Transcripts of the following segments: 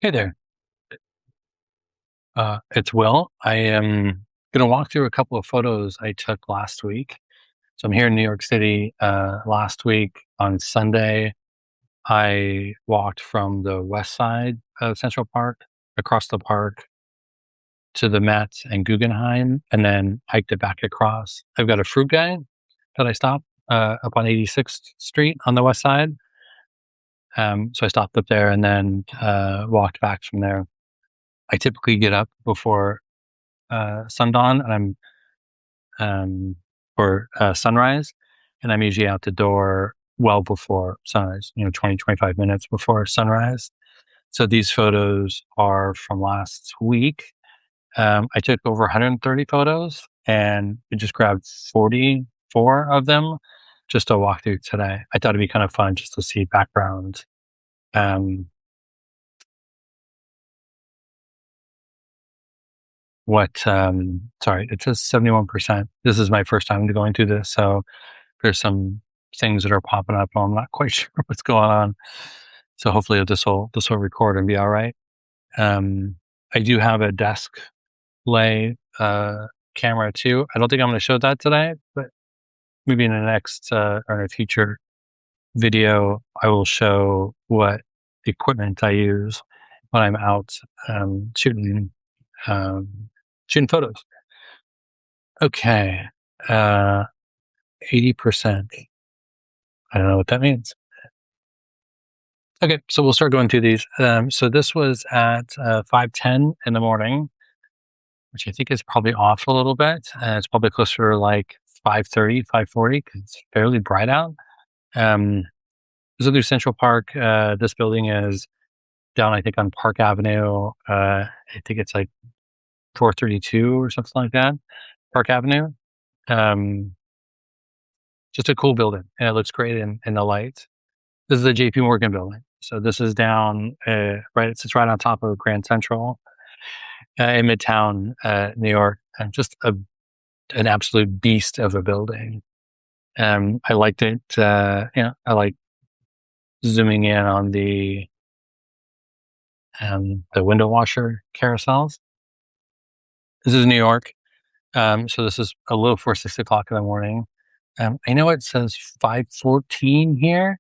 Hey there. It's Will. I am going to walk through a couple of photos I took last week. So I'm here in New York City. Last week on Sunday, I walked from the west side of Central Park across the park to the Met and Guggenheim, and then hiked it back across. I've got a fruit guy that I stopped up on 86th Street on the west side. So I stopped up there and then walked back from there. I typically get up before sundawn, and I'm for sunrise, and I'm usually out the door well before sunrise. 20-25 minutes before sunrise. So these photos are from last week. I took over 130 photos, and we just grabbed 44 of them just to walk through today. I thought it'd be kind of fun just to see background. Um, Sorry, it says 71%. This is my first time going through this, so there's some things that are popping up. I'm not quite sure what's going on. So hopefully this will record and be all right. I do have a desk lay camera too. I don't think I'm going to show that today, but maybe in the next or in a future video, I will show what equipment I use when I'm out shooting um, shooting photos. Okay, 80%. I don't know what that means. Okay, so we'll start going through these. So this was at 5:10 in the morning, which I think is probably off a little bit. It's probably closer to like 5:30, 5:40 because it's fairly bright out. Um, so through Central Park, this building is down, I think, on Park Avenue. I think it's like 432 or something like that, Park Avenue. Um, just a cool building, and it looks great in the light. This is the JP Morgan building. So this is down, right, it sits right on top of Grand Central in Midtown, New York, and just an absolute beast of a building. I liked it. I like zooming in on the window washer carousels. This is New York. So this is a little before 6 o'clock in the morning. I know it says 5:14 here.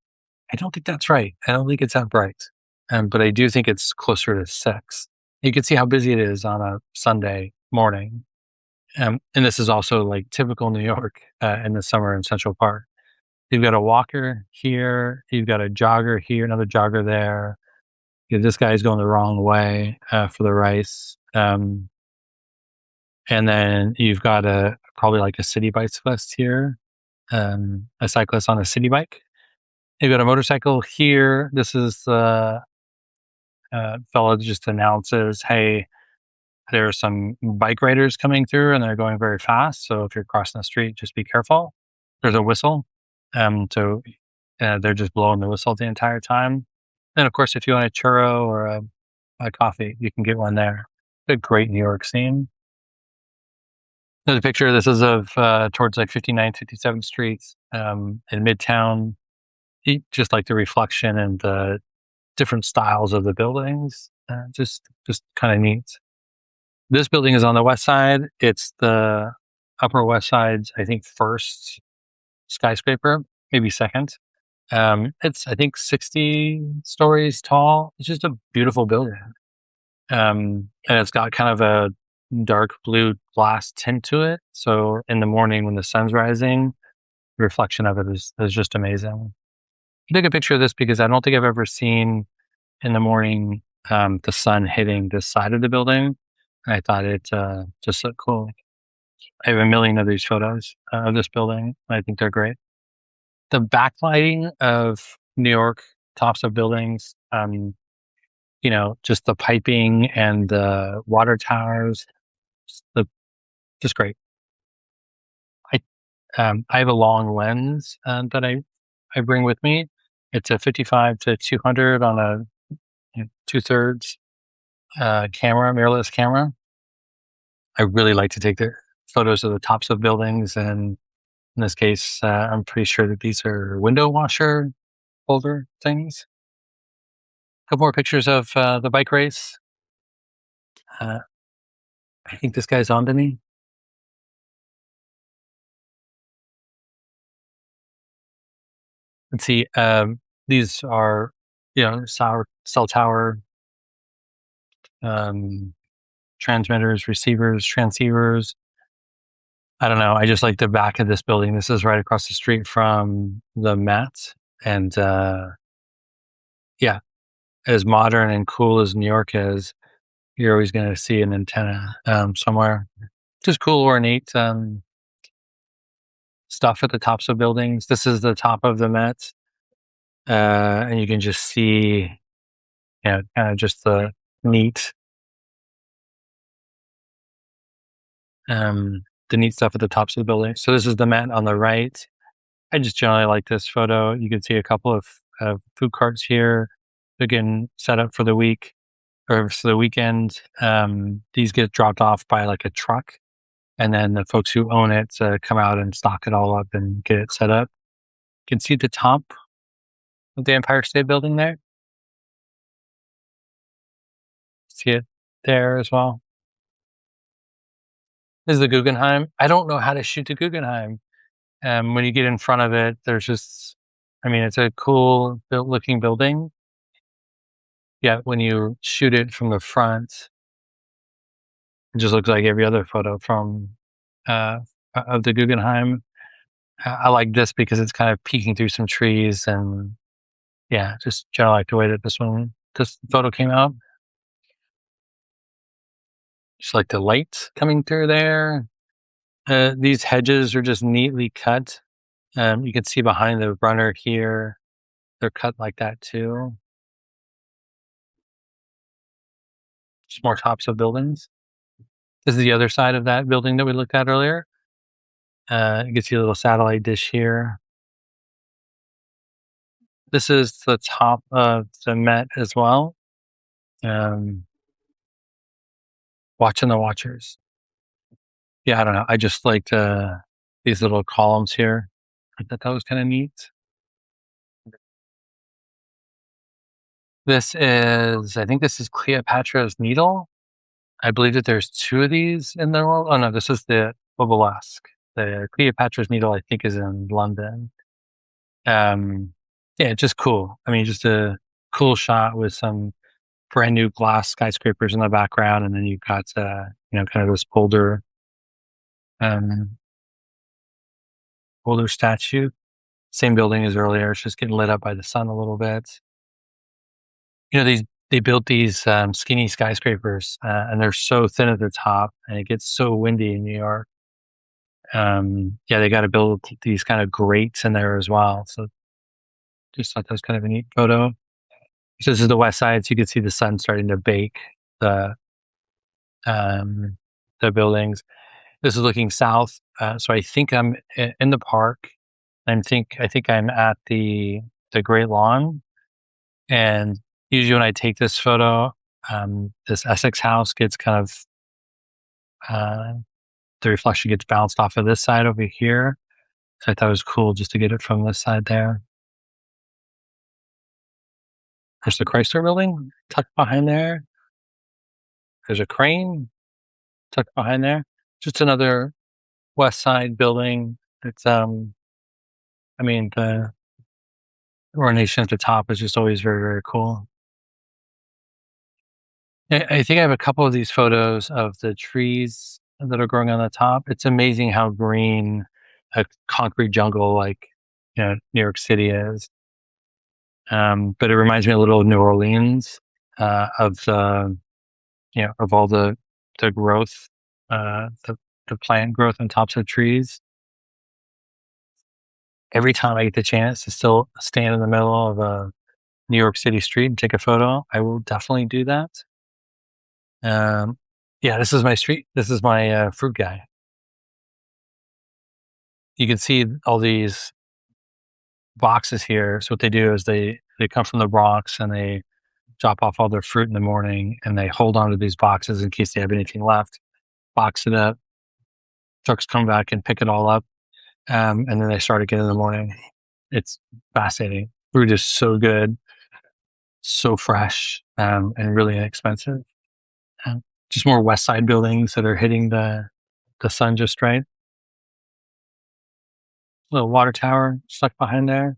I don't think that's right. I don't think it's that bright. But I do think it's closer to 6. You can see how busy it is on a Sunday morning. And this is also like typical New York in the summer in Central Park. You've got a walker here, you've got a jogger here, another jogger there. This guy's going the wrong way for the rice. And then you've got probably like a city bicyclist here, a cyclist on a city bike. You've got a motorcycle here. This is the fellow that just announces, hey, there are some bike riders coming through and they're going very fast. So if you're crossing the street, just be careful. There's a whistle. So they're just blowing the whistle the entire time. And of course, if you want a churro or a coffee, you can get one there. A great New York scene. There's a picture. This is of towards like 59th, 57th Streets in Midtown. Just like the reflection and the different styles of the buildings. Just kind of neat. This building is on the west side. It's the Upper West Side's, I think, first skyscraper, maybe second. It's, I think, 60 stories tall. It's just a beautiful building. And it's got kind of a dark blue glass tint to it. So in the morning when the sun's rising, the reflection of it is just amazing. I took a picture of this because I don't think I've ever seen in the morning the sun hitting this side of the building. And I thought it just looked cool. I have a million of these photos of this building. I think they're great. The backlighting of New York tops of buildings, just the piping and the water towers, just great. I have a long lens that I bring with me. It's a 55 to 200 on a 2/3 camera, mirrorless camera. I really like to take the photos of the tops of buildings, and in this case, I'm pretty sure that these are window washer holder things. couple more pictures of the bike race. Uh, I think this guy's on to me. Let's see. These are, cell tower um, transmitters, receivers, transceivers. I don't know. I just like the back of this building. This is right across the street from the Met, and yeah, as modern and cool as New York is, you're always going to see an antenna somewhere. Just cool, ornate stuff at the tops of buildings. This is the top of the Met, and you can just see, kind of just the neat, the neat stuff at the tops of the building. So this is the Met on the right. I just generally like this photo. You can see a couple of food carts here. They're getting set up for the week or for the weekend. These get dropped off by like a truck, and then the folks who own it come out and stock it all up and get it set up. You can see the top of the Empire State Building there. See it there as well. This is the Guggenheim. I don't know how to shoot the Guggenheim. When you get in front of it, there's just, I mean, it's a cool looking building. Yeah, when you shoot it from the front, it just looks like every other photo from uh, of the Guggenheim. I like this because it's kind of peeking through some trees, and yeah, just generally like the way that this photo came out. Just like the light coming through there. These hedges are just neatly cut. You can see behind the runner here, they're cut like that too. Just more tops of buildings. This is the other side of that building that we looked at earlier. You can see a little satellite dish here. This is the top of the Met as well. Um, Watching the watchers. Yeah, I don't know. I just liked these little columns here. I thought that was kind of neat. I think this is Cleopatra's Needle. I believe that there's two of these in the world. Oh no, this is the obelisk. The Cleopatra's Needle, I think, is in London. Um, yeah, just cool. I mean, just a cool shot with some brand new glass skyscrapers in the background, and then you've got kind of this um, older statue. Same building as earlier. It's just getting lit up by the sun a little bit. They built these skinny skyscrapers, and they're so thin at the top, and it gets so windy in New York. Yeah, they got to build these kind of grates in there as well. So just thought that was kind of a neat photo. So this is the west side, so you can see the sun starting to bake the um, the buildings. This is looking south, so I think I'm in the park. I think I'm at the Great Lawn, and usually when I take this photo, this Essex house gets kind of uh, the reflection gets bounced off of this side over here. So I thought it was cool just to get it from this side there. There's the Chrysler building tucked behind there. There's a crane tucked behind there. Just another west side building. It's I mean the ornation at the top is just always very, very cool. I think I have a couple of these photos of the trees that are growing on the top. It's amazing how green a concrete jungle like New York City is. But it reminds me a little of New Orleans, of the of all the growth, the plant growth on tops of trees. Every time I get the chance to still stand in the middle of a New York City street and take a photo, I will definitely do that. Yeah, this is my street. This is my fruit guy. You can see all these boxes here. So what they do is they come from the Bronx and they drop off all their fruit in the morning, and they hold on to these boxes in case they have anything left. Box it up. Trucks come back and pick it all up, and then they start again in the morning. It's fascinating. Fruit is so good, so fresh, and really inexpensive. Um, just more West Side buildings that are hitting the sun just right. Little water tower stuck behind there.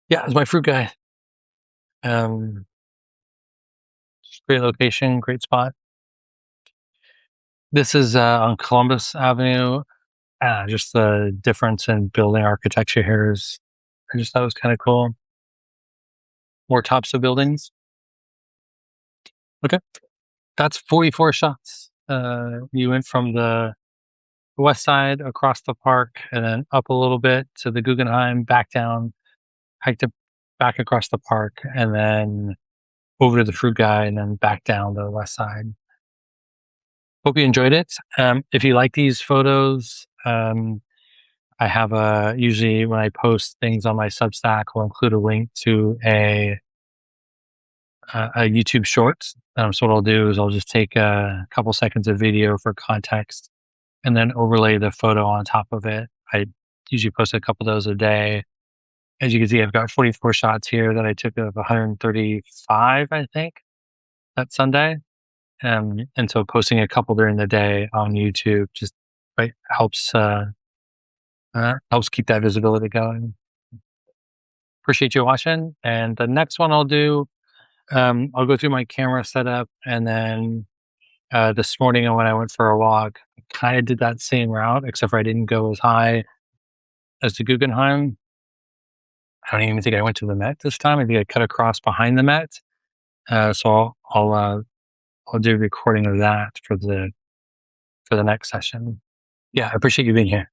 Yeah, it's my fruit guy. Um, Great location, great spot. This is on Columbus Avenue. Just the difference in building architecture here is, I just thought it was kind of cool. More tops of buildings. Okay, that's 44 shots. You went from the west side across the park and then up a little bit to the Guggenheim, back down, hiked it back across the park, and then over to the fruit guy, and then back down the west side. Hope you enjoyed it. If you like these photos, I have usually when I post things on my Substack, I'll include a link to a YouTube short. So what I'll do is I'll just take a couple seconds of video for context and then overlay the photo on top of it. I usually post a couple of those a day. As you can see, I've got 44 shots here that I took of 135, I think, that Sunday. And so posting a couple during the day on YouTube just helps keep that visibility going. Appreciate you watching. And the next one I'll do, I'll go through my camera setup, and then this morning when I went for a walk, I kind of did that same route, except for I didn't go as high as the Guggenheim. I don't even think I went to the Met this time. I think I cut across behind the Met. So I'll do a recording of that for the next session. Yeah, I appreciate you being here.